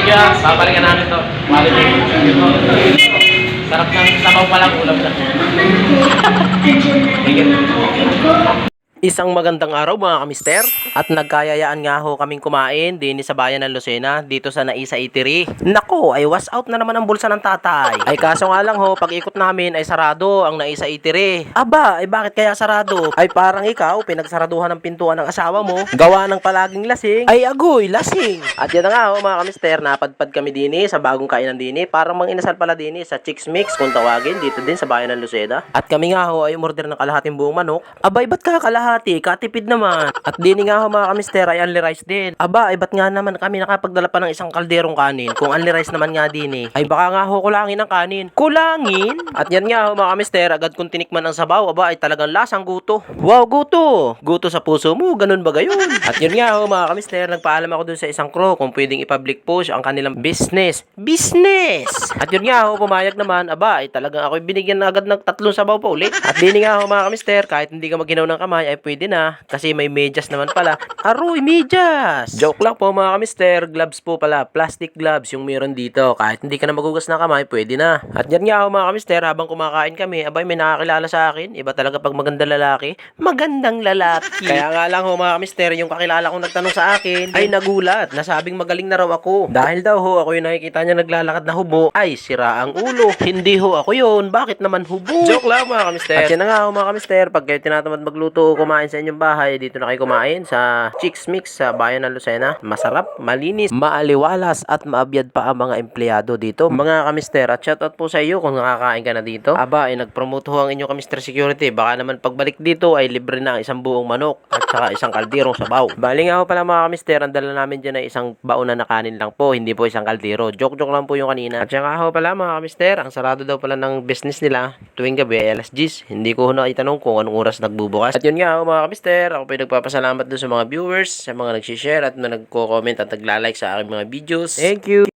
Thank you ah. Babalikan namin to. Quality. Sarap ng sabaw pa lang ulam na. Thank you. Isang magandang araw mga kamister at nagkayayaan nga ho kaming kumain din sa bayan ng Lucena dito sa Naisa Eatery. Nako, ay was out na naman ang bulsa ng tatay. Ay kaso nga lang ho, pag ikot namin ay sarado ang Naisa Eatery. Aba, ay bakit kaya sarado? Ay parang ikaw, pinagsaraduhan ng pintuan ng asawa mo, gawa ng palaging lasing. Ay agoy, lasing. At yan na nga ho mga kamister, napadpad kami din sa bagong kainan din parang mang inasal pala din sa Chicks Mix kung tawagin dito din sa bayan ng Lucena. At kami nga ho ay umorder ng kalahating buong manok. Abay, ba't kakalahati? Katipid naman. At dini nga ho mga kamister ay only rice din. Aba, ay ba't nga naman kami nakapagdala pa ng isang kalderong kanin? Kung only rice naman nga din ay baka nga ho kulangin ang kanin. Kulangin? At yan nga ho mga kamister, agad kung tinikman ang sabaw, aba ay talagang lasang guto. Wow, guto! Guto sa puso mo, ganun ba gayon? At yun nga ho mga kamister, nagpaalam ako dun sa isang crew kung pwedeng i-public push ang kanilang business. Business! At yun nga ho, pumayag naman, aba ay talagang ako'y binigyan na agad ng 3 sabaw pa ulit. At dini nga ho mga kamister, kahit hindi ka maginaw ng kamay ay pwede na kasi may medyas naman pala. Aroy, medyas! Joke lang po mga kamister, gloves po pala, plastic gloves yung meron dito. Kahit hindi ka na magugas ng kamay, pwede na. At yan nga ho mga kamister, habang kumakain kami, abay may nakakilala sa akin. Iba talaga pag magandang lalaki, magandang lalaki. Kaya nga lang ho mga kamister, yung kakilala kong nagtanong sa akin ay nagulat, nasabing magaling na raw ako. Dahil daw ho, ako yung nakikita niya naglalakad na hubo, ay sira ang ulo. Hindi ho ako yun, bakit naman hubo? Joke lang mga kamister. At yan na nga ho mga kamister, pag kayo tinatamad magluto o kumain sa inyong bahay, dito na kayo kumain sa Chicks Mix sa bayan ng Lucena. Masarap, malinis, maaliwalas at maabyad pa ang mga empleyado dito. Mga kamister, at shoutout po sa iyo kung nakakain ka na dito. Aba, ay nag-promote ho ang inyong kamister security. Baka naman pagbalik dito ay libre na ang isang buong manok at saka isang kalderong sabaw. Bali nga ho pala mga kamister, ang dala namin dyan ay isang baon na kanin lang po, hindi po isang kaldero. Joke-joke lang po yung kanina. At saka ho pala mga kamister, ang sarado daw pala ng business nila tuwing gabi ay alas 10. Hindi ko na itanong kung anong oras nagbubukas. At yun nga ho mga kamister, ako po nagpapasalamat doon sa mga viewers, sa mga nag-share at mga nagko-comment at nagla-like sa aking mga videos. Thank you!